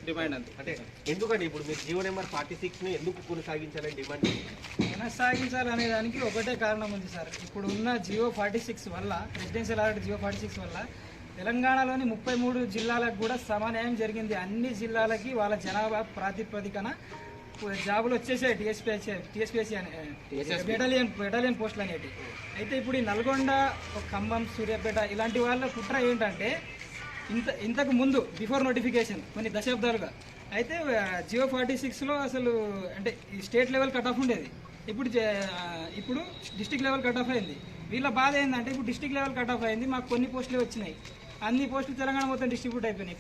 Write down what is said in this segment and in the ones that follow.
Demand అంతే. అంటే ఎందుకండి ఇప్పుడు మీరు జీవో నెంబర్ 46 ని ఎందుకు కొనసాగించాలని డిమాండ్ కొనసాగించాలనే దానికి ఒకటే కారణం ఉంది సార్. ఇప్పుడు ఉన్న జియో 46 వల్ల, రెసిడెన్షియల్ ఆర్డర్ జియో 46 వల్ల తెలంగాణలోని 33 జిల్లాలకు కూడా సమన్యాయం జరిగింది. అన్ని జిల్లాలకి వాళ్ళ జనాభా ప్రాతిపదికన జాబులు వచ్చేసాయి. టీఎస్పీఎస్సీ అనే బెటాలియన్ పోస్టులు అనేవి. అయితే ఇప్పుడు ఈ నల్గొండ, ఖమ్మం, సూర్యాపేట ఇలాంటి వాళ్ళ కుట్ర ఏంటంటే ఇంతకు ముందు బిఫోర్ నోటిఫికేషన్ కొన్ని దశాబ్దాలుగా అయితే జియో 46లో అసలు అంటే ఈ స్టేట్ లెవెల్ కట్ ఆఫ్ ఉండేది. ఇప్పుడు డిస్టిక్ లెవెల్ కట్ ఆఫ్ అయింది. వీళ్ళ బాధ ఏంటంటే ఇప్పుడు డిస్టిక్ లెవెల్ కట్ ఆఫ్ అయింది, మాకు కొన్ని పోస్టులు వచ్చినాయి, అన్ని పోస్టులు తెలంగాణ మొత్తం డిస్ట్రిబ్యూట్ అయిపోయినాయి.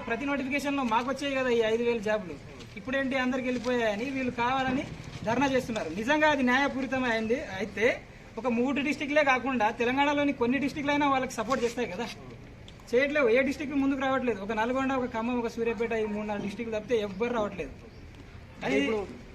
ప్రతి నోటిఫికేషన్లో మాకు వచ్చాయి కదా ఈ 5,000 జాబులు, ఇప్పుడేంటి అందరికి వెళ్ళిపోయాయని వీళ్ళు కావాలని ధర్నా చేస్తున్నారు. నిజంగా అది న్యాయపూరితమే అయింది. అయితే ఒక 3 డిస్టిక్లే కాకుండా తెలంగాణలోని కొన్ని డిస్టిక్లు అయినా వాళ్ళకి సపోర్ట్ చేస్తాయి కదా, చేయట్లేవు. ఏ డిస్టిక్ ముందుకు రావట్లేదు. ఒక నల్గొండ, ఒక ఖమ్మం, ఒక సూర్యాపేట ఈ 3-4 డిస్టిక్లు తప్పితే ఎవ్వరు రావట్లేదు. అది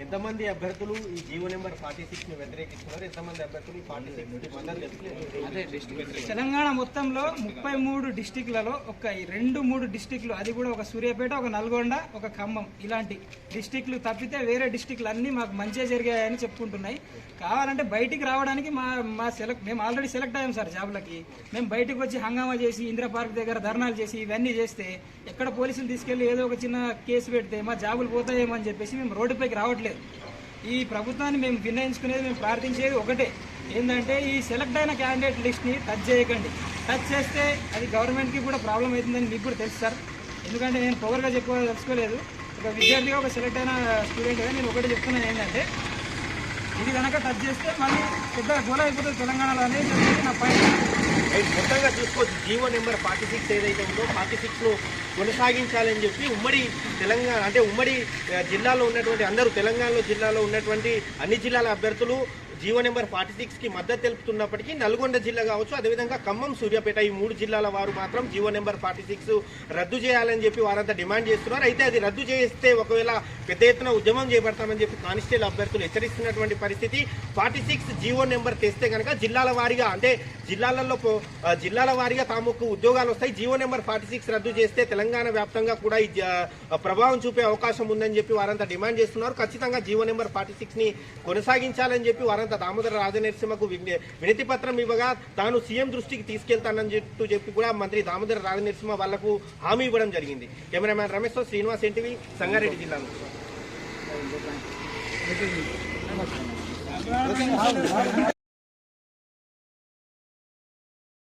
ఎంతమంది అభ్యర్థులు ఈ జీవో నెంబర్ 46 ని వ్యతిరేకిస్తున్నారు, ఎంతమంది అభ్యర్థులు ఈ 46 కి మద్దతు తెలుపుతున్నారు? తెలంగాణ మొత్తంలో 33 డిస్టిక్లలో ఒక 2-3 డిస్టిక్లు, అది కూడా ఒక సూర్యాపేట, ఒక నల్గొండ, ఒక ఖమ్మం ఇలాంటి డిస్టిక్లు తప్పితే వేరే డిస్టిక్లు అన్నీ మాకు మంచిగా జరిగాయని చెప్పుకుంటున్నాయి. కావాలంటే బయటికి రావడానికి మేము ఆల్రెడీ సెలెక్ట్ అయ్యాం సార్ జాబ్లకి. మేము బయటకు వచ్చి హంగామా చేసి ఇందిరా పార్క్ దగ్గర ధర్నాలు చేసి ఇవన్నీ చేస్తే ఎక్కడ పోలీసులు తీసుకెళ్లి ఏదో ఒక చిన్న కేసు పెడితే మా జాబులు పోతాయేమో అని చెప్పేసి మేము రోడ్డుపైకి రావట్లేదు. ఈ ప్రభుత్వాన్ని మేము విన్నయించుకునేది, మేము ప్రార్థించేది ఒకటే, ఏంటంటే ఈ సెలెక్ట్ అయిన క్యాండిడేట్ లిస్ట్ని టచ్ చేయకండి. టచ్ చేస్తే అది గవర్నమెంట్కి కూడా ప్రాబ్లం అవుతుందని మీకు కూడా తెలుసు సార్. ఎందుకంటే నేను పవర్గా తెలుసుకోలేదు. ఒక విద్యార్థిగా, ఒక సెలెక్ట్ అయిన స్టూడెంట్గా నేను ఒకటి చెప్తున్నాను, ఏంటంటే ఇది కనుక టచ్ చేస్తే మళ్ళీ పెద్ద గోల అయిపోతుంది తెలంగాణలో అనేది నా పాయింట్. మొత్తంగా చూసుకోవచ్చు, జీవో నెంబర్ 46 ఏదైతే ఉందో 46ను కొనసాగించాలని చెప్పి ఉమ్మడి తెలంగాణ అంటే ఉమ్మడి జిల్లాలో ఉన్నటువంటి అందరూ తెలంగాణలో జిల్లాలో ఉన్నటువంటి అన్ని జిల్లాల అభ్యర్థులు జీవో నెంబర్ 46కి మద్దతు తెలుపుతున్నప్పటికీ నల్గొండ జిల్లా కావచ్చు, అదేవిధంగా ఖమ్మం, సూర్యాపేట ఈ 3 జిల్లాల వారు మాత్రం జీవో నెంబర్ 46 రద్దు చేయాలని చెప్పి వారంతా డిమాండ్ చేస్తున్నారు. అయితే అది రద్దు చేస్తే ఒకవేళ పెద్ద ఎత్తున ఉద్యమం చేపడతామని చెప్పి కానిస్టేబుల్ అభ్యర్థులు హెచ్చరిస్తున్నటువంటి పరిస్థితి. 46 జీవో నెంబర్ తెస్తే కనుక జిల్లాల వారీగా అంటే జిల్లాల వారీగా తాముకు ఉద్యోగాలు వస్తాయి. జీవో నెంబర్ 46 రద్దు చేస్తే తెలంగాణ వ్యాప్తంగా కూడా ఈ ప్రభావం చూపే అవకాశం ఉందని చెప్పి వారంతా డిమాండ్ చేస్తున్నారు. ఖచ్చితంగా జీవో నెంబర్ 46ని కొనసాగించాలని చెప్పి వారంతా దామోదర రాజనరసింహకు వినతి పత్రం ఇవ్వగా తాను సీఎం దృష్టికి తీసుకెళ్తానని చెప్పి కూడా మంత్రి దామోదర రాజనరసింహ వాళ్లకు హామీ ఇవ్వడం జరిగింది. కెమెరామ్యాన్ రమేష్ తో శ్రీనివాస్, ఎన్టీవీ, సంగారెడ్డి జిల్లా.